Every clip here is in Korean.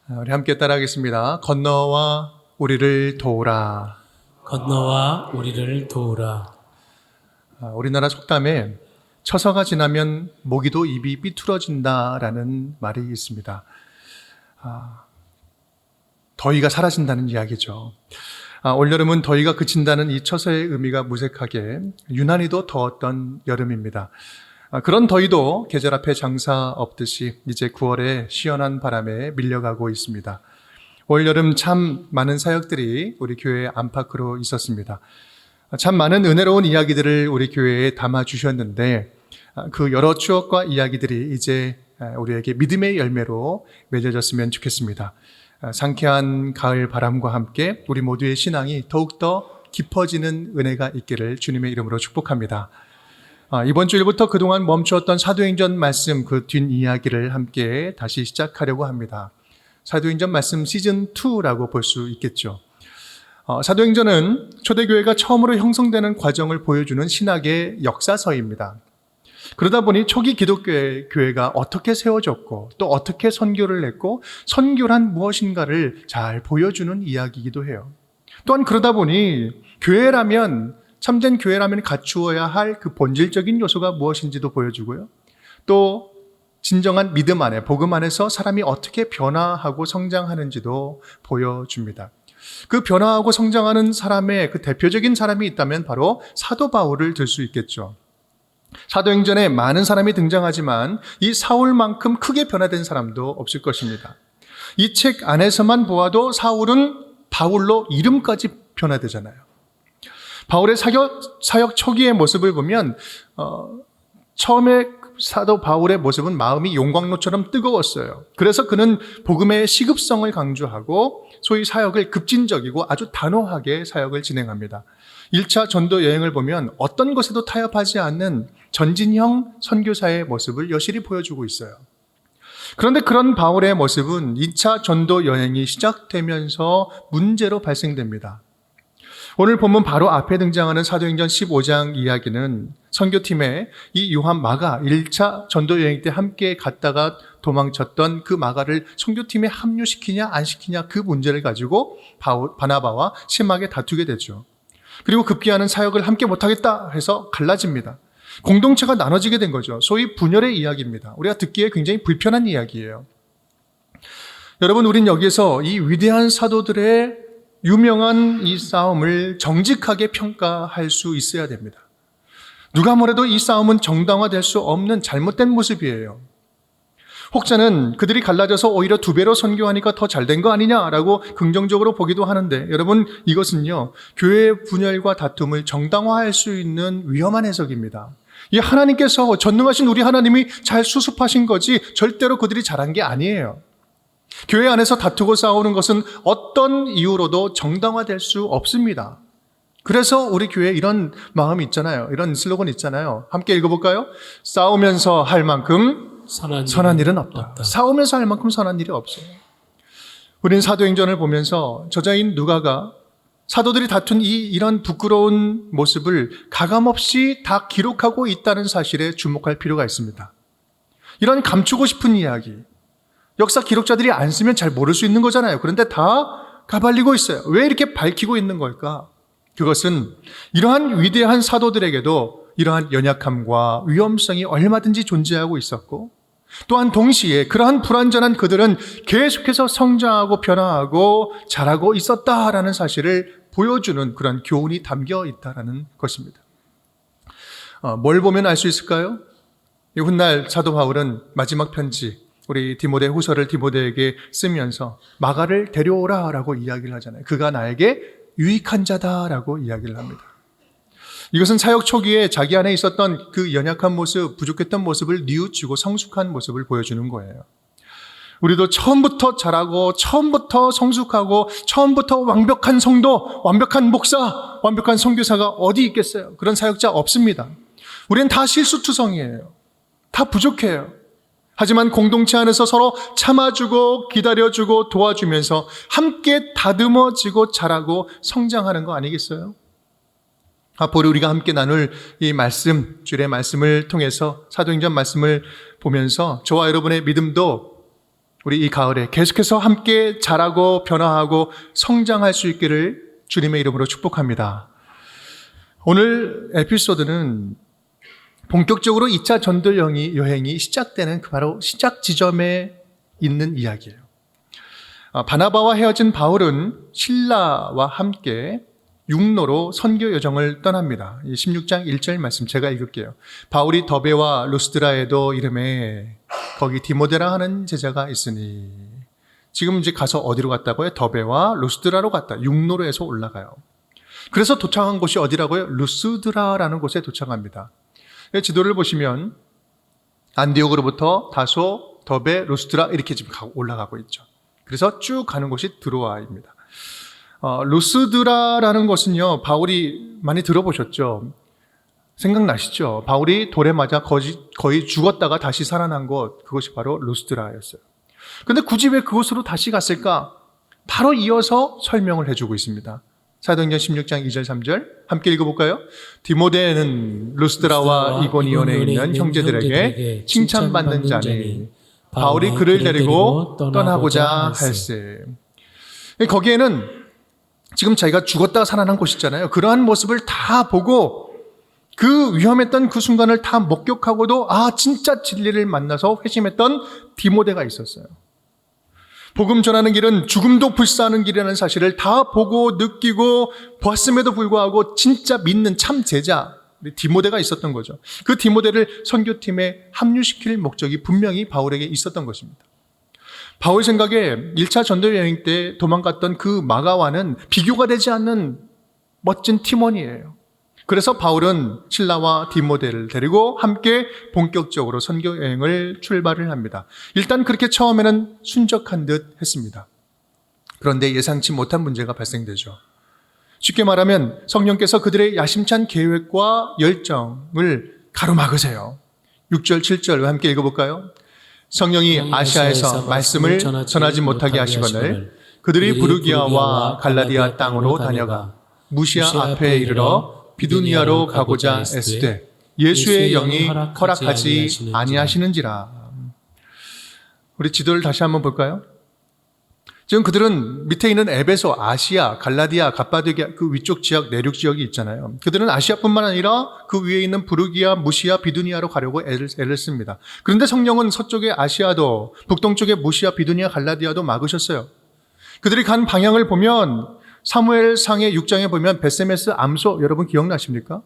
우리 함께 따라하겠습니다. 건너와 우리를 도우라. 건너와 우리를 도우라. 우리나라 속담에 처서가 지나면 모기도 입이 삐뚤어진다라는 말이 있습니다. 더위가 사라진다는 이야기죠. 올여름은 더위가 그친다는 이 처서의 의미가 무색하게 유난히도 더웠던 여름입니다. 그런 더위도 계절 앞에 장사 없듯이 이제 9월에 시원한 바람에 밀려가고 있습니다. 올여름 참 많은 사역들이 우리 교회 안팎으로 있었습니다. 참 많은 은혜로운 이야기들을 우리 교회에 담아주셨는데 그 여러 추억과 이야기들이 이제 우리에게 믿음의 열매로 맺어졌으면 좋겠습니다. 상쾌한 가을 바람과 함께 우리 모두의 신앙이 더욱더 깊어지는 은혜가 있기를 주님의 이름으로 축복합니다. 이번 주일부터 그동안 멈추었던 사도행전 말씀 그 뒷이야기를 함께 다시 시작하려고 합니다. 사도행전 말씀 시즌2라고 볼 수 있겠죠. 사도행전은 초대교회가 처음으로 형성되는 과정을 보여주는 신학의 역사서입니다. 그러다 보니 초기 기독교회가 어떻게 세워졌고 또 어떻게 선교를 했고 선교란 무엇인가를 잘 보여주는 이야기이기도 해요. 또한 그러다 보니 참된 교회라면 갖추어야 할 그 본질적인 요소가 무엇인지도 보여주고요. 또 진정한 믿음 안에, 복음 안에서 사람이 어떻게 변화하고 성장하는지도 보여줍니다. 그 변화하고 성장하는 사람의 그 대표적인 사람이 있다면 바로 사도 바울을 들 수 있겠죠. 사도행전에 많은 사람이 등장하지만 이 사울만큼 크게 변화된 사람도 없을 것입니다. 이 책 안에서만 보아도 사울은 바울로 이름까지 변화되잖아요. 바울의 사역 초기의 모습을 보면 처음에 사도 바울의 모습은 마음이 용광로처럼 뜨거웠어요. 그래서 그는 복음의 시급성을 강조하고 소위 사역을 급진적이고 아주 단호하게 사역을 진행합니다. 1차 전도 여행을 보면 어떤 것에도 타협하지 않는 전진형 선교사의 모습을 여실히 보여주고 있어요. 그런데 그런 바울의 모습은 2차 전도 여행이 시작되면서 문제로 발생됩니다. 오늘 본문 바로 앞에 등장하는 사도행전 15장 이야기는 선교팀의 이 요한 마가 1차 전도 여행 때 함께 갔다가 도망쳤던 그 마가를 선교팀에 합류시키냐 안 시키냐 그 문제를 가지고 바나바와 심하게 다투게 되죠. 그리고 급기야는 사역을 함께 못하겠다 해서 갈라집니다. 공동체가 나눠지게 된 거죠. 소위 분열의 이야기입니다. 우리가 듣기에 굉장히 불편한 이야기예요. 여러분, 우린 여기에서 이 위대한 사도들의 유명한 이 싸움을 정직하게 평가할 수 있어야 됩니다. 누가 뭐래도 이 싸움은 정당화될 수 없는 잘못된 모습이에요. 혹자는 그들이 갈라져서 오히려 2배로 선교하니까 더 잘된 거 아니냐라고 긍정적으로 보기도 하는데 여러분, 이것은요 교회의 분열과 다툼을 정당화할 수 있는 위험한 해석입니다. 이 하나님께서 전능하신 우리 하나님이 잘 수습하신 거지 절대로 그들이 잘한 게 아니에요. 교회 안에서 다투고 싸우는 것은 어떤 이유로도 정당화될 수 없습니다. 그래서 우리 교회에 이런 마음이 있잖아요. 이런 슬로건 있잖아요. 함께 읽어볼까요? 싸우면서 할 만큼 선한 일은 없다. 싸우면서 할 만큼 선한 일이 없어요. 우린 사도행전을 보면서 저자인 누가가 사도들이 다툰 이런 부끄러운 모습을 가감없이 다 기록하고 있다는 사실에 주목할 필요가 있습니다. 이런 감추고 싶은 이야기, 역사 기록자들이 안 쓰면 잘 모를 수 있는 거잖아요. 그런데 다 가발리고 있어요. 왜 이렇게 밝히고 있는 걸까? 그것은 이러한 위대한 사도들에게도 이러한 연약함과 위험성이 얼마든지 존재하고 있었고 또한 동시에 그러한 불완전한 그들은 계속해서 성장하고 변화하고 자라고 있었다라는 사실을 보여주는 그런 교훈이 담겨 있다라는 것입니다. 뭘 보면 알 수 있을까요? 이 훗날 사도 바울은 마지막 편지 우리 디모데 후서를 디모데에게 쓰면서 마가를 데려오라라고 이야기를 하잖아요. 그가 나에게 유익한 자다라고 이야기를 합니다. 이것은 사역 초기에 자기 안에 있었던 그 연약한 모습, 부족했던 모습을 뉘우치고 성숙한 모습을 보여주는 거예요. 우리도 처음부터 잘하고 처음부터 성숙하고 처음부터 완벽한 성도, 완벽한 목사, 완벽한 선교사가 어디 있겠어요? 그런 사역자 없습니다. 우리는 다 실수투성이에요. 다 부족해요. 하지만 공동체 안에서 서로 참아주고 기다려주고 도와주면서 함께 다듬어지고 자라고 성장하는 거 아니겠어요? 앞으로 우리가 함께 나눌 이 말씀, 주일의 말씀을 통해서 사도행전 말씀을 보면서 저와 여러분의 믿음도 우리 이 가을에 계속해서 함께 자라고 변화하고 성장할 수 있기를 주님의 이름으로 축복합니다. 오늘 에피소드는 본격적으로 2차 전도 여행이 시작되는 바로 시작 지점에 있는 이야기예요. 바나바와 헤어진 바울은 실라와 함께 육로로 선교 여정을 떠납니다. 16장 1절 말씀 제가 읽을게요. 바울이 더베와 루스드라에도 이름에 거기 디모데라 하는 제자가 있으니. 지금 이제 가서 어디로 갔다고요? 더베와 루스드라로 갔다. 육로로 해서 올라가요. 그래서 도착한 곳이 어디라고요? 루스드라라는 곳에 도착합니다. 지도를 보시면 안디옥으로부터 다소, 더베, 루스드라 이렇게 지금 올라가고 있죠. 그래서 쭉 가는 곳이 드로아입니다. 루스드라라는 것은요, 바울이 많이 들어보셨죠? 생각나시죠? 바울이 돌에 맞아 거의 죽었다가 다시 살아난 곳, 그것이 바로 루스드라였어요. 근데 굳이 왜 그곳으로 다시 갔을까? 바로 이어서 설명을 해주고 있습니다. 사도행전 16장 2절 3절 함께 읽어볼까요? 디모데는 루스드라와 이고니온에 있는 형제들에게 칭찬받는 자니 바울이 그를 데리고 떠나고자 할세. 거기에는 지금 자기가 죽었다가 살아난 곳이잖아요. 그러한 모습을 다 보고 그 위험했던 그 순간을 다 목격하고도 진짜 진리를 만나서 회심했던 디모데가 있었어요. 복음 전하는 길은 죽음도 불사하는 길이라는 사실을 다 보고 느끼고 보았음에도 불구하고 진짜 믿는 참 제자 디모데가 있었던 거죠. 그 디모데를 선교팀에 합류시킬 목적이 분명히 바울에게 있었던 것입니다. 바울 생각에 1차 전도 여행 때 도망갔던 그 마가와는 비교가 되지 않는 멋진 팀원이에요. 그래서 바울은 실라와 디모데를 데리고 함께 본격적으로 선교 여행을 출발을 합니다. 일단 그렇게 처음에는 순적한 듯 했습니다. 그런데 예상치 못한 문제가 발생되죠. 쉽게 말하면 성령께서 그들의 야심찬 계획과 열정을 가로막으세요. 6절, 7절 함께 읽어볼까요? 성령이 아시아에서 말씀을 전하지 못하게 하시거늘 그들이 부르기아와 갈라디아 땅으로 다녀가 무시아 앞에 이르러 비두니아로 가고자 애쓰되 예수의 영이 허락하지 아니하시는지라. 우리 지도를 다시 한번 볼까요? 지금 그들은 밑에 있는 에베소, 아시아, 갈라디아, 갑바도기아 그 위쪽 지역, 내륙 지역이 있잖아요. 그들은 아시아뿐만 아니라 그 위에 있는 부르기아, 무시아, 비두니아로 가려고 애를 씁니다. 그런데 성령은 서쪽의 아시아도, 북동쪽의 무시아, 비두니아, 갈라디아도 막으셨어요. 그들이 간 방향을 보면 사무엘상의 6장에 보면 베세메스 암소, 여러분 기억나십니까?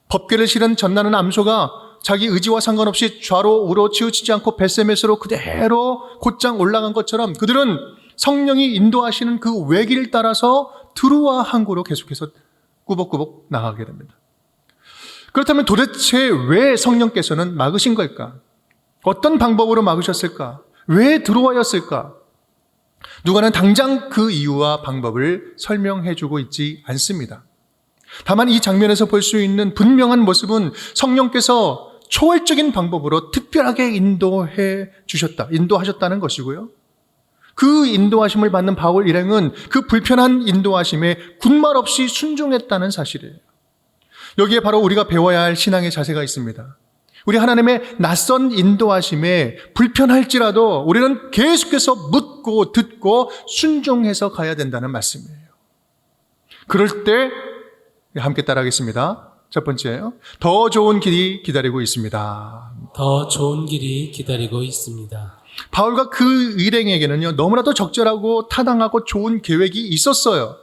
법궤를 실은 전나는 암소가 자기 의지와 상관없이 좌로 우로 치우치지 않고 베세메스로 그대로 곧장 올라간 것처럼 그들은 성령이 인도하시는 그 외길을 따라서 드로아 항구로 계속해서 꾸벅꾸벅 나가게 됩니다. 그렇다면 도대체 왜 성령께서는 막으신 걸까? 어떤 방법으로 막으셨을까? 왜 드로아였을까? 누가는 당장 그 이유와 방법을 설명해 주고 있지 않습니다. 다만 이 장면에서 볼 수 있는 분명한 모습은 성령께서 초월적인 방법으로 특별하게 인도하셨다는 것이고요. 그 인도하심을 받는 바울 일행은 그 불편한 인도하심에 군말 없이 순종했다는 사실이에요. 여기에 바로 우리가 배워야 할 신앙의 자세가 있습니다. 우리 하나님의 낯선 인도하심에 불편할지라도 우리는 계속해서 묻고 듣고 순종해서 가야 된다는 말씀이에요. 그럴 때 함께 따라하겠습니다. 첫 번째요. 더 좋은 길이 기다리고 있습니다. 더 좋은 길이 기다리고 있습니다. 바울과 그 일행에게는요, 너무나도 적절하고 타당하고 좋은 계획이 있었어요.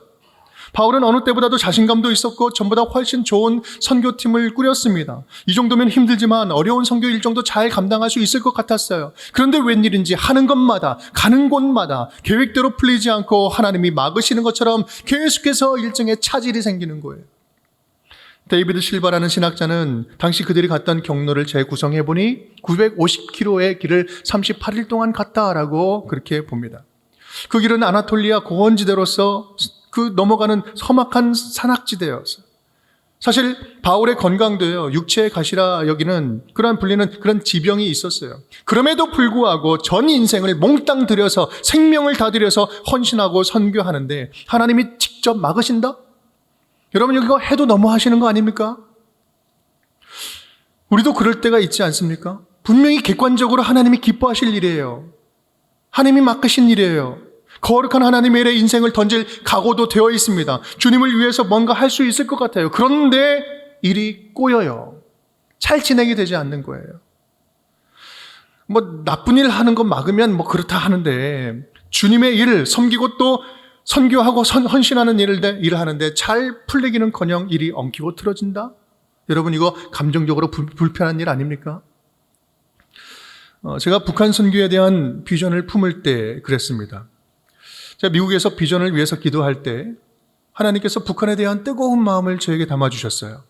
바울은 어느 때보다도 자신감도 있었고 전보다 훨씬 좋은 선교팀을 꾸렸습니다. 이 정도면 힘들지만 어려운 선교 일정도 잘 감당할 수 있을 것 같았어요. 그런데 웬일인지 하는 것마다 가는 곳마다 계획대로 풀리지 않고 하나님이 막으시는 것처럼 계속해서 일정에 차질이 생기는 거예요. 데이비드 실바라는 신학자는 당시 그들이 갔던 경로를 재구성해보니 950km의 길을 38일 동안 갔다라고 그렇게 봅니다. 그 길은 아나톨리아 고원지대로서 그 넘어가는 험악한 산악지대였어요. 사실 바울의 건강도요, 육체의 가시라 여기는 불리는 그런 지병이 있었어요. 그럼에도 불구하고 전 인생을 몽땅 들여서 생명을 다 들여서 헌신하고 선교하는데 하나님이 직접 막으신다? 여러분 이거 해도 너무하시는 거 아닙니까? 우리도 그럴 때가 있지 않습니까? 분명히 객관적으로 하나님이 기뻐하실 일이에요. 하나님이 맡기신 일이에요. 거룩한 하나님의 일에 인생을 던질 각오도 되어 있습니다. 주님을 위해서 뭔가 할 수 있을 것 같아요. 그런데 일이 꼬여요. 잘 진행이 되지 않는 거예요. 뭐 나쁜 일 하는 거 막으면 뭐 그렇다 하는데 주님의 일을 섬기고 또 선교하고 헌신하는 일을 하는데 잘 풀리기는커녕 일이 엉키고 틀어진다? 여러분 이거 감정적으로 불편한 일 아닙니까? 제가 북한 선교에 대한 비전을 품을 때 그랬습니다. 제가 미국에서 비전을 위해서 기도할 때 하나님께서 북한에 대한 뜨거운 마음을 저에게 담아주셨어요.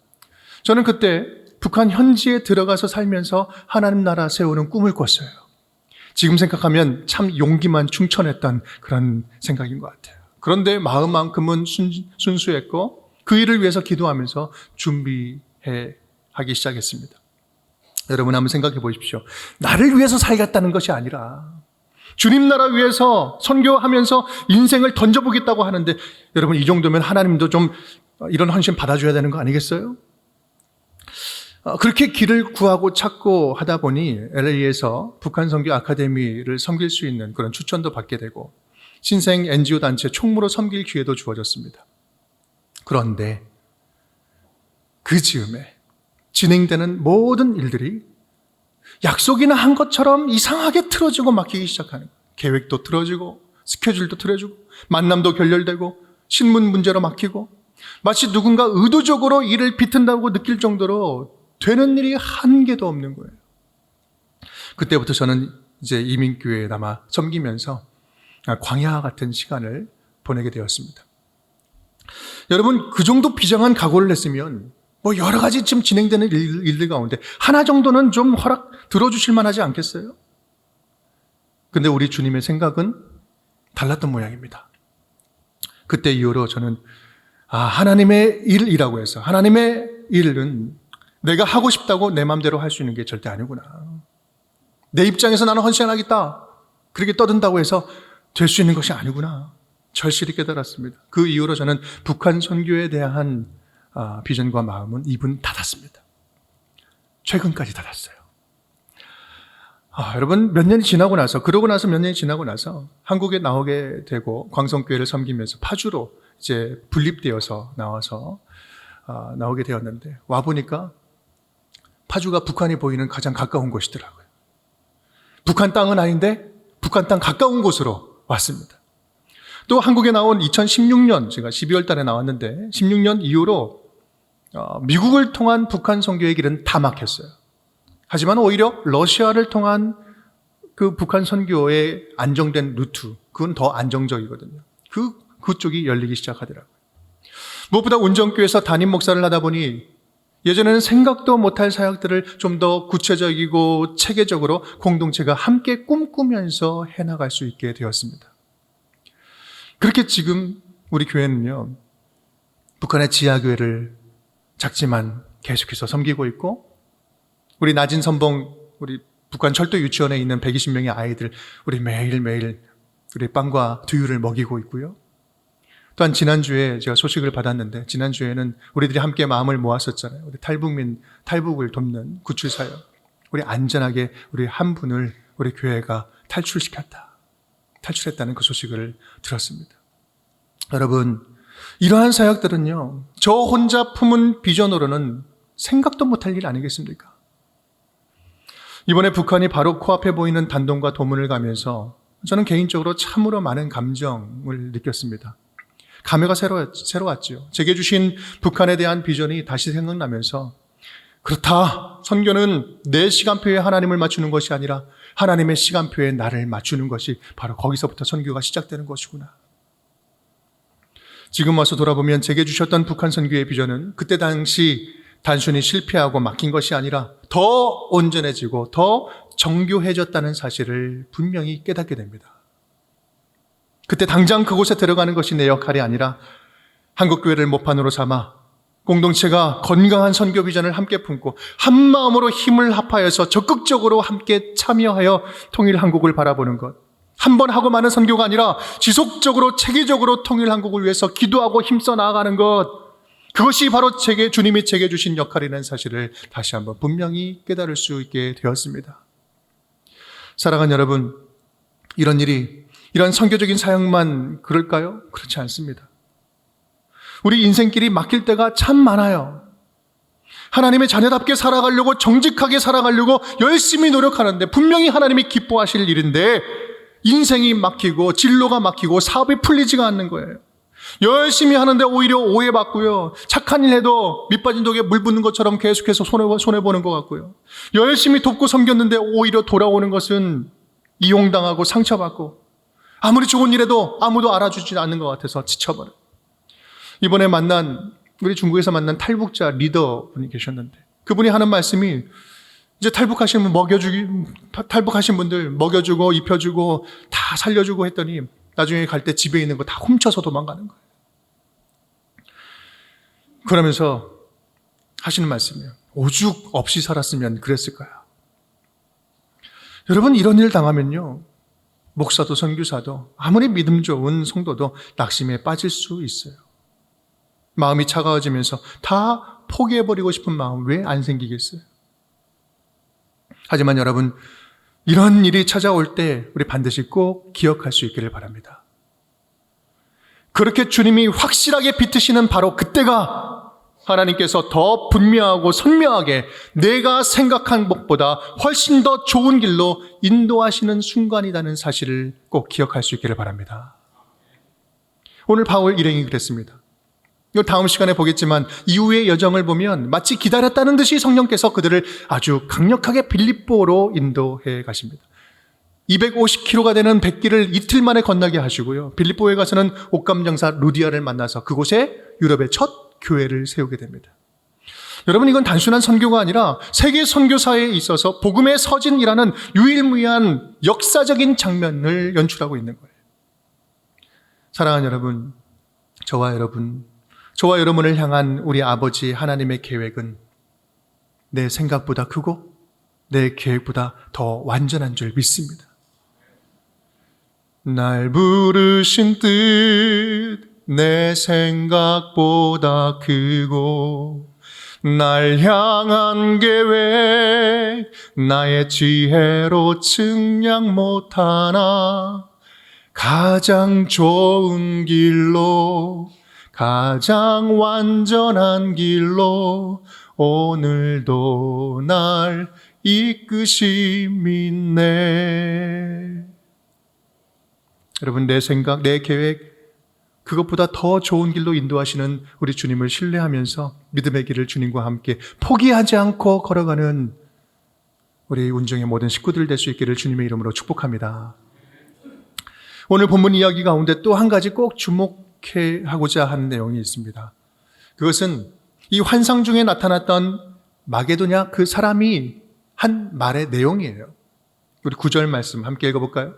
저는 그때 북한 현지에 들어가서 살면서 하나님 나라 세우는 꿈을 꿨어요. 지금 생각하면 참 용기만 충천했던 그런 생각인 것 같아요. 그런데 마음만큼은 순수했고 그 일을 위해서 기도하면서 준비하기 시작했습니다. 여러분 한번 생각해 보십시오. 나를 위해서 살겠다는 것이 아니라 주님 나라 위해서 선교하면서 인생을 던져보겠다고 하는데 여러분 이 정도면 하나님도 좀 이런 헌신 받아줘야 되는 거 아니겠어요? 그렇게 길을 구하고 찾고 하다 보니 LA에서 북한 선교 아카데미를 섬길 수 있는 그런 추천도 받게 되고 신생 NGO 단체 총무로 섬길 기회도 주어졌습니다. 그런데 그 즈음에 진행되는 모든 일들이 약속이나 한 것처럼 이상하게 틀어지고 막히기 시작하는 거예요. 계획도 틀어지고 스케줄도 틀어지고 만남도 결렬되고 신문 문제로 막히고 마치 누군가 의도적으로 일을 비튼다고 느낄 정도로 되는 일이 한 개도 없는 거예요. 그때부터 저는 이제 이민교회에 남아 섬기면서 광야 같은 시간을 보내게 되었습니다. 여러분 그 정도 비장한 각오를 했으면 뭐 여러 가지 지금 진행되는 일들 가운데 하나 정도는 좀 허락 들어주실 만하지 않겠어요? 근데 우리 주님의 생각은 달랐던 모양입니다. 그때 이후로 저는 하나님의 일이라고 해서 하나님의 일은 내가 하고 싶다고 내 마음대로 할 수 있는 게 절대 아니구나. 내 입장에서 나는 헌신하겠다. 그렇게 떠든다고 해서 될 수 있는 것이 아니구나. 절실히 깨달았습니다. 그 이후로 저는 북한 선교에 대한 비전과 마음은 입은 닫았습니다. 최근까지 닫았어요. 여러분 몇 년이 지나고 나서 몇 년이 지나고 나서 한국에 나오게 되고 광성교회를 섬기면서 파주로 이제 분립되어서 나오게 되었는데 와 보니까 파주가 북한이 보이는 가장 가까운 곳이더라고요. 북한 땅은 아닌데 북한 땅 가까운 곳으로 왔습니다. 또 한국에 나온 2016년 제가 12월 달에 나왔는데 16년 이후로 미국을 통한 북한 선교의 길은 다 막혔어요. 하지만 오히려 러시아를 통한 그 북한 선교의 안정된 루트, 그건 더 안정적이거든요. 그쪽이 열리기 시작하더라고요. 무엇보다 운정교회에서 담임 목사를 하다 보니 예전에는 생각도 못할 사역들을 좀 더 구체적이고 체계적으로 공동체가 함께 꿈꾸면서 해나갈 수 있게 되었습니다. 그렇게 지금 우리 교회는요, 북한의 지하교회를 작지만 계속해서 섬기고 있고, 우리 낮은 선봉, 우리 북한 철도 유치원에 있는 120명의 아이들, 우리 매일매일 우리 빵과 두유를 먹이고 있고요. 또한 지난주에 제가 소식을 받았는데, 지난주에는 우리들이 함께 마음을 모았었잖아요. 우리 탈북을 돕는 구출사역. 우리 안전하게 우리 한 분을 우리 교회가 탈출했다는 그 소식을 들었습니다. 여러분, 이러한 사역들은요, 저 혼자 품은 비전으로는 생각도 못할 일 아니겠습니까? 이번에 북한이 바로 코앞에 보이는 단동과 도문을 가면서 저는 개인적으로 참으로 많은 감정을 느꼈습니다. 감회가 새로웠죠. 제게 주신 북한에 대한 비전이 다시 생각나면서 그렇다. 선교는 내 시간표에 하나님을 맞추는 것이 아니라 하나님의 시간표에 나를 맞추는 것이 바로 거기서부터 선교가 시작되는 것이구나. 지금 와서 돌아보면 제게 주셨던 북한 선교의 비전은 그때 당시 단순히 실패하고 막힌 것이 아니라 더 온전해지고 더 정교해졌다는 사실을 분명히 깨닫게 됩니다. 그때 당장 그곳에 들어가는 것이 내 역할이 아니라 한국교회를 모판으로 삼아 공동체가 건강한 선교 비전을 함께 품고 한 마음으로 힘을 합하여서 적극적으로 함께 참여하여 통일 한국을 바라보는 것. 한 번 하고 마는 선교가 아니라 지속적으로 체계적으로 통일 한국을 위해서 기도하고 힘써 나아가는 것. 그것이 바로 주님이 제게 주신 역할이라는 사실을 다시 한번 분명히 깨달을 수 있게 되었습니다. 사랑하는 여러분, 이런 선교적인 사역만 그럴까요? 그렇지 않습니다. 우리 인생길이 막힐 때가 참 많아요. 하나님의 자녀답게 살아가려고, 정직하게 살아가려고 열심히 노력하는데 분명히 하나님이 기뻐하실 일인데 인생이 막히고 진로가 막히고 사업이 풀리지가 않는 거예요. 열심히 하는데 오히려 오해받고요. 착한 일 해도 밑빠진 독에 물 붓는 것처럼 계속해서 손해보는 것 같고요. 열심히 돕고 섬겼는데 오히려 돌아오는 것은 이용당하고 상처받고, 아무리 좋은 일해도 아무도 알아주지 않는 것 같아서 지쳐버려요. 이번에 우리 중국에서 만난 탈북자 리더 분이 계셨는데, 그분이 하는 말씀이, 이제 탈북하신 분들 먹여주고 입혀주고 다 살려주고 했더니 나중에 갈 때 집에 있는 거 다 훔쳐서 도망가는 거예요. 그러면서 하시는 말씀이에요. 오죽 없이 살았으면 그랬을까요? 여러분, 이런 일 당하면요, 목사도 선교사도 아무리 믿음 좋은 성도도 낙심에 빠질 수 있어요. 마음이 차가워지면서 다 포기해버리고 싶은 마음 왜 안 생기겠어요? 하지만 여러분, 이런 일이 찾아올 때 우리 반드시 꼭 기억할 수 있기를 바랍니다. 그렇게 주님이 확실하게 비트시는 바로 그때가 하나님께서 더 분명하고 선명하게 내가 생각한 것보다 훨씬 더 좋은 길로 인도하시는 순간이라는 사실을 꼭 기억할 수 있기를 바랍니다. 오늘 바울 일행이 그랬습니다. 다음 시간에 보겠지만 이후의 여정을 보면 마치 기다렸다는 듯이 성령께서 그들을 아주 강력하게 빌립보로 인도해 가십니다. 250km가 되는 백길을 이틀 만에 건너게 하시고요. 빌립보에 가서는 옥감장사 루디아를 만나서 그곳에 유럽의 첫 교회를 세우게 됩니다. 여러분, 이건 단순한 선교가 아니라 세계 선교사에 있어서 복음의 서진이라는 유일무이한 역사적인 장면을 연출하고 있는 거예요. 사랑하는 여러분, 저와 여러분을 향한 우리 아버지 하나님의 계획은 내 생각보다 크고 내 계획보다 더 완전한 줄 믿습니다. 날 부르신 뜻 내 생각보다 크고 날 향한 계획 나의 지혜로 측량 못하나 가장 좋은 길로 가장 완전한 길로 오늘도 날 이끄심이 있네. 여러분, 내 생각, 내 계획, 그것보다 더 좋은 길로 인도하시는 우리 주님을 신뢰하면서 믿음의 길을 주님과 함께 포기하지 않고 걸어가는 우리 운정의 모든 식구들 될 수 있기를 주님의 이름으로 축복합니다. 오늘 본문 이야기 가운데 또 한 가지 꼭 주목하고자 하는 내용이 있습니다. 그것은 이 환상 중에 나타났던 마게도냐 그 사람이 한 말의 내용이에요. 우리 9절 말씀 함께 읽어볼까요?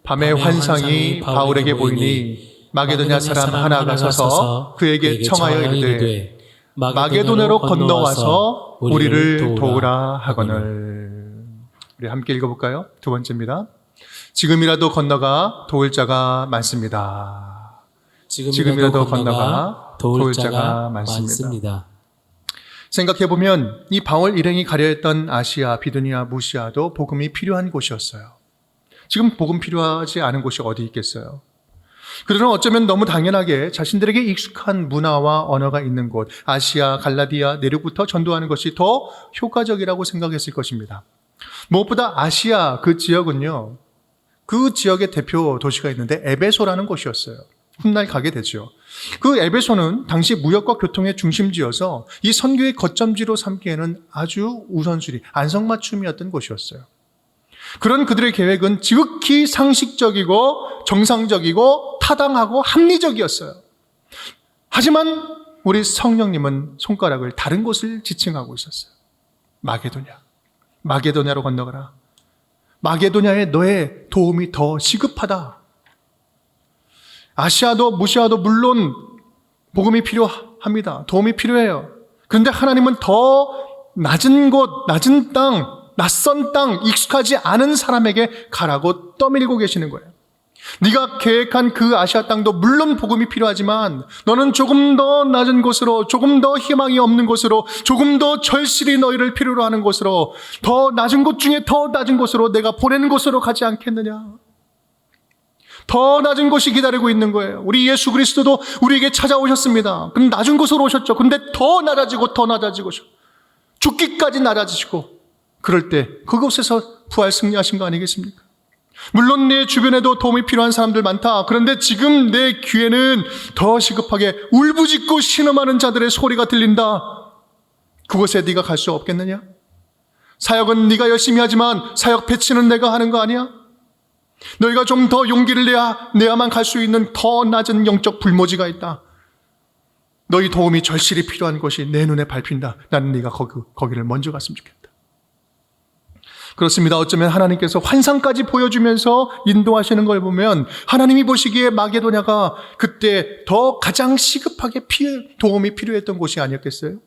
밤의 환상이 바울에게 보이니 마게도냐 사람 하나가 서서 그에게 청하여 이르되 마게도냐로 건너와서 우리를 도우라 하거늘. 우리 함께 읽어볼까요? 두 번째입니다. 지금이라도 건너가 도울 자가 많습니다. 지금이라도 건너가 도울 자가 많습니다. 생각해보면 이 바울 일행이 가려 했던 아시아, 비두니아, 무시아도 복음이 필요한 곳이었어요. 지금 복음 필요하지 않은 곳이 어디 있겠어요? 그들은 어쩌면 너무 당연하게 자신들에게 익숙한 문화와 언어가 있는 곳, 아시아, 갈라디아, 내륙부터 전도하는 것이 더 효과적이라고 생각했을 것입니다. 무엇보다 아시아 그 지역은요, 그 지역의 대표 도시가 있는데 에베소라는 곳이었어요. 훗날 가게 되죠. 그 에베소는 당시 무역과 교통의 중심지여서 이 선교의 거점지로 삼기에는 아주 우선순위, 안성맞춤이었던 곳이었어요. 그런 그들의 계획은 지극히 상식적이고 정상적이고 타당하고 합리적이었어요. 하지만 우리 성령님은 손가락을 다른 곳을 지칭하고 있었어요. 마게도냐로 건너가라. 마게도냐에 너의 도움이 더 시급하다. 아시아도 무시아도 물론 복음이 필요합니다. 도움이 필요해요. 그런데 하나님은 더 낮은 곳, 낮은 땅, 낯선 땅, 익숙하지 않은 사람에게 가라고 떠밀고 계시는 거예요. 네가 계획한 그 아시아 땅도 물론 복음이 필요하지만 너는 조금 더 낮은 곳으로, 조금 더 희망이 없는 곳으로, 조금 더 절실히 너희를 필요로 하는 곳으로, 더 낮은 곳 중에 더 낮은 곳으로 내가 보내는 곳으로 가지 않겠느냐. 더 낮은 곳이 기다리고 있는 거예요. 우리 예수 그리스도도 우리에게 찾아오셨습니다. 그럼 낮은 곳으로 오셨죠. 근데 더 낮아지고 더 낮아지고 죽기까지 낮아지시고 그럴 때 그곳에서 부활 승리하신 거 아니겠습니까? 물론 내 주변에도 도움이 필요한 사람들 많다. 그런데 지금 내 귀에는 더 시급하게 울부짖고 신음하는 자들의 소리가 들린다. 그곳에 네가 갈 수 없겠느냐? 사역은 네가 열심히 하지만 사역 배치는 내가 하는 거 아니야? 너희가 좀 더 용기를 내야만 갈 수 있는 더 낮은 영적 불모지가 있다. 너희 도움이 절실히 필요한 곳이 내 눈에 밟힌다. 나는 네가 거기를 먼저 갔으면 좋겠다. 그렇습니다. 어쩌면 하나님께서 환상까지 보여주면서 인도하시는 걸 보면 하나님이 보시기에 마게도냐가 그때 더 가장 시급하게 도움이 필요했던 곳이 아니었겠어요?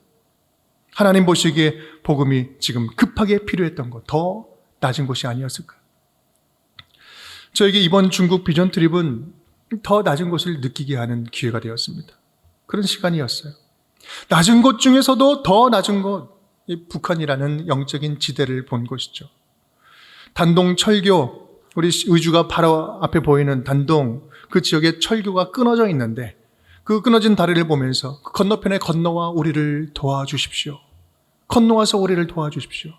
하나님 보시기에 복음이 지금 급하게 필요했던 곳, 더 낮은 곳이 아니었을까? 저에게 이번 중국 비전 트립은 더 낮은 곳을 느끼게 하는 기회가 되었습니다. 그런 시간이었어요. 낮은 곳 중에서도 더 낮은 곳, 이 북한이라는 영적인 지대를 본 곳이죠. 단동 철교, 우리 의주가 바로 앞에 보이는 단동, 그 지역에 철교가 끊어져 있는데 그 끊어진 다리를 보면서 그 건너편에 건너와 우리를 도와주십시오. 건너와서 우리를 도와주십시오.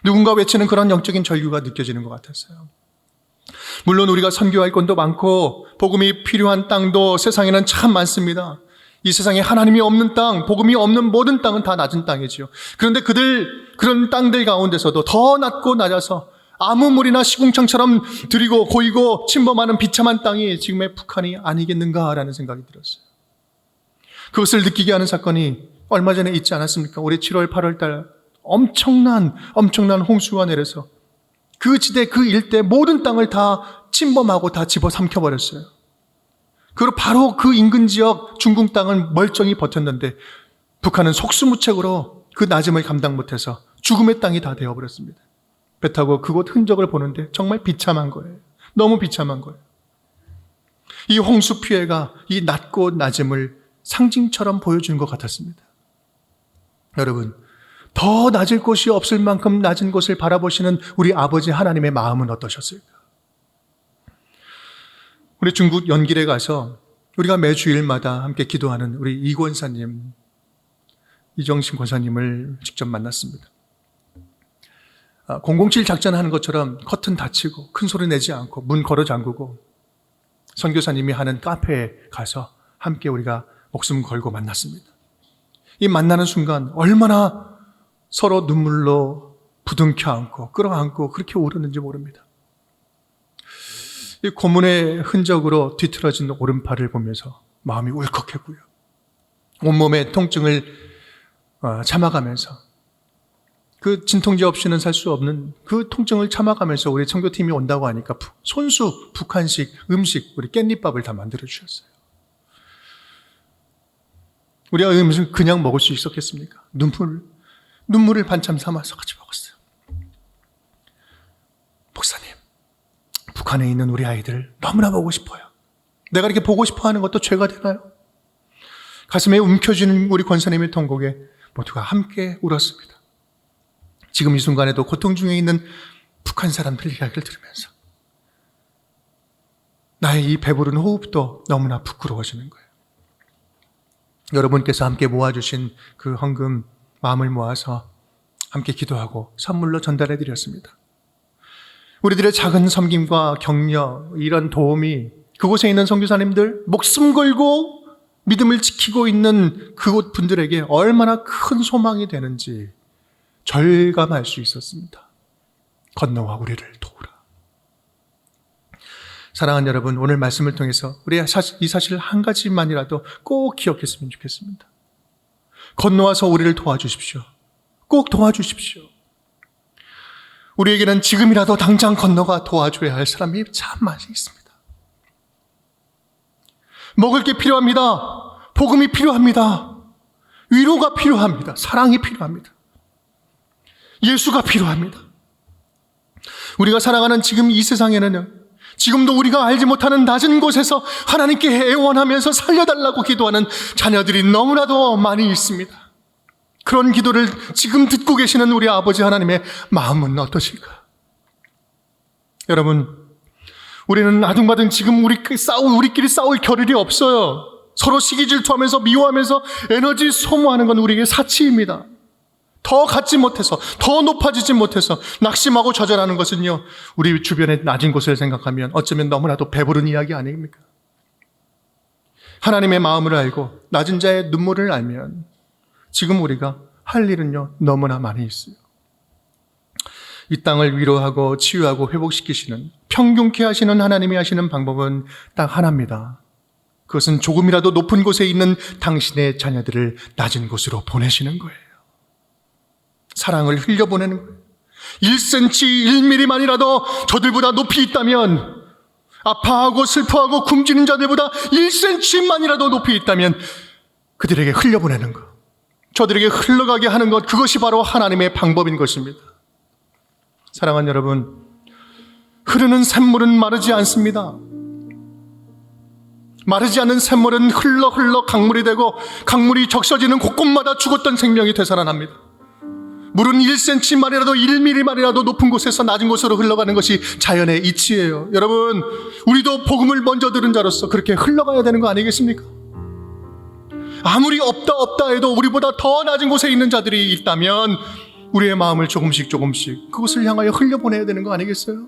누군가 외치는 그런 영적인 절규가 느껴지는 것 같았어요. 물론 우리가 선교할 건도 많고 복음이 필요한 땅도 세상에는 참 많습니다. 이 세상에 하나님이 없는 땅, 복음이 없는 모든 땅은 다 낮은 땅이지요. 그런데 그런 땅들 가운데서도 더 낮고 낮아서 아무 물이나 시궁창처럼 들이고 고이고 침범하는 비참한 땅이 지금의 북한이 아니겠는가라는 생각이 들었어요. 그것을 느끼게 하는 사건이 얼마 전에 있지 않았습니까? 올해 7월, 8월 달 엄청난 홍수가 내려서 그 지대, 그 일대 모든 땅을 다 침범하고 다 집어삼켜버렸어요. 그리고 바로 그 인근 지역 중국 땅은 멀쩡히 버텼는데 북한은 속수무책으로 그 낮음을 감당 못해서 죽음의 땅이 다 되어버렸습니다. 배 타고 그곳 흔적을 보는데 정말 비참한 거예요. 너무 비참한 거예요. 이 홍수 피해가 이 낮고 낮음을 상징처럼 보여주는 것 같았습니다. 여러분, 더 낮을 곳이 없을 만큼 낮은 곳을 바라보시는 우리 아버지 하나님의 마음은 어떠셨을까? 우리 중국 연길에 가서 우리가 매주일마다 함께 기도하는 우리 이 권사님, 이정신 권사님을 직접 만났습니다. 007 작전하는 것처럼 커튼 닫히고 큰 소리 내지 않고 문 걸어 잠그고 선교사님이 하는 카페에 가서 함께 우리가 목숨 걸고 만났습니다. 이 만나는 순간 얼마나 서로 눈물로 부둥켜 안고 끌어안고 그렇게 울었는지 모릅니다. 이 고문의 흔적으로 뒤틀어진 오른팔을 보면서 마음이 울컥했고요. 온몸의 통증을 참아가면서 그 진통제 없이는 살 수 없는 그 통증을 참아가면서 우리 청교팀이 온다고 하니까 손수 북한식 음식, 우리 깻잎밥을 다 만들어 주셨어요. 우리가 음식을 그냥 먹을 수 있었겠습니까? 눈물을 반참 삼아서 같이 먹었어요. 목사님, 북한에 있는 우리 아이들 너무나 보고 싶어요. 내가 이렇게 보고 싶어 하는 것도 죄가 되나요? 가슴에 움켜쥐는 우리 권사님의 통곡에 모두가 함께 울었습니다. 지금 이 순간에도 고통 중에 있는 북한 사람들 이야기를 들으면서 나의 이 배부른 호흡도 너무나 부끄러워지는 거예요. 여러분께서 함께 모아주신 그 헌금 마음을 모아서 함께 기도하고 선물로 전달해 드렸습니다. 우리들의 작은 섬김과 격려, 이런 도움이 그곳에 있는 선교사님들, 목숨 걸고 믿음을 지키고 있는 그곳 분들에게 얼마나 큰 소망이 되는지 절감할 수 있었습니다. 건너와 우리를 도우라. 사랑하는 여러분, 오늘 말씀을 통해서 우리 이 사실 한 가지만이라도 꼭 기억했으면 좋겠습니다. 건너와서 우리를 도와주십시오. 꼭 도와주십시오. 우리에게는 지금이라도 당장 건너가 도와줘야 할 사람이 참 많이 있습니다. 먹을 게 필요합니다. 복음이 필요합니다. 위로가 필요합니다. 사랑이 필요합니다. 예수가 필요합니다. 우리가 살아가는 지금 이 세상에는 지금도 우리가 알지 못하는 낮은 곳에서 하나님께 애원하면서 살려달라고 기도하는 자녀들이 너무나도 많이 있습니다. 그런 기도를 지금 듣고 계시는 우리 아버지 하나님의 마음은 어떠실까? 여러분, 우리는 아둥바둥 지금 우리끼리 싸울 겨를이 없어요. 서로 시기 질투하면서 미워하면서 에너지 소모하는 건 우리에게 사치입니다. 더 갖지 못해서, 더 높아지지 못해서 낙심하고 좌절하는 것은요, 우리 주변의 낮은 곳을 생각하면 어쩌면 너무나도 배부른 이야기 아닙니까? 하나님의 마음을 알고 낮은 자의 눈물을 알면 지금 우리가 할 일은요, 너무나 많이 있어요. 이 땅을 위로하고 치유하고 회복시키시는, 평균케 하시는 하나님이 하시는 방법은 딱 하나입니다. 그것은 조금이라도 높은 곳에 있는 당신의 자녀들을 낮은 곳으로 보내시는 거예요. 사랑을 흘려보내는 거예요. 1cm, 1mm만이라도 저들보다 높이 있다면, 아파하고 슬퍼하고 굶주린 자들보다 1cm만이라도 높이 있다면 그들에게 흘려보내는 것, 저들에게 흘러가게 하는 것, 그것이 바로 하나님의 방법인 것입니다. 사랑하는 여러분, 흐르는 샘물은 마르지 않습니다. 마르지 않는 샘물은 흘러 강물이 되고, 강물이 적셔지는 곳곳마다 죽었던 생명이 되살아납니다. 물은 1cm만이라도 1mm만이라도 높은 곳에서 낮은 곳으로 흘러가는 것이 자연의 이치예요. 여러분, 우리도 복음을 먼저 들은 자로서 그렇게 흘러가야 되는 거 아니겠습니까? 아무리 없다 해도 우리보다 더 낮은 곳에 있는 자들이 있다면 우리의 마음을 조금씩 그곳을 향하여 흘려보내야 되는 거 아니겠어요?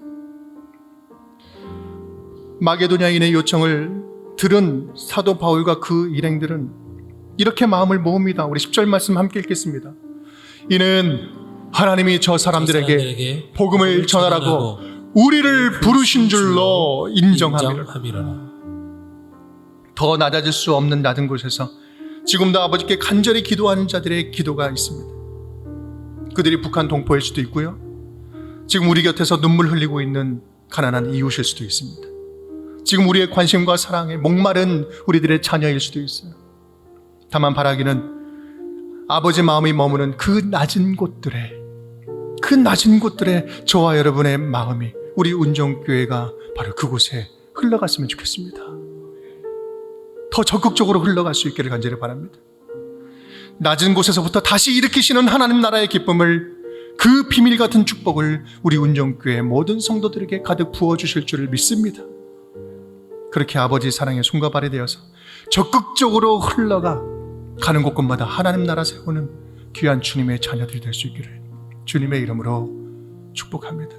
마게도냐인의 요청을 들은 사도 바울과 그 일행들은 이렇게 마음을 모읍니다. 우리 10절 말씀 함께 읽겠습니다. 이는 하나님이 저 사람들에게 복음을 전하라고 우리를 부르신 줄로 인정함이라. 더 낮아질 수 없는 낮은 곳에서 지금도 아버지께 간절히 기도하는 자들의 기도가 있습니다. 그들이 북한 동포일 수도 있고요, 지금 우리 곁에서 눈물 흘리고 있는 가난한 이웃일 수도 있습니다. 지금 우리의 관심과 사랑에 목마른 우리들의 자녀일 수도 있어요. 다만 바라기는 아버지 마음이 머무는 그 낮은 곳들에 저와 여러분의 마음이, 우리 운정교회가 바로 그곳에 흘러갔으면 좋겠습니다. 더 적극적으로 흘러갈 수 있기를 간절히 바랍니다. 낮은 곳에서부터 다시 일으키시는 하나님 나라의 기쁨을, 그 비밀 같은 축복을 우리 운정교회 모든 성도들에게 가득 부어주실 줄을 믿습니다. 그렇게 아버지 사랑의 손과 발이 되어서 적극적으로 흘러가 가는 곳곳마다 하나님 나라 세우는 귀한 주님의 자녀들이 될 수 있기를 주님의 이름으로 축복합니다.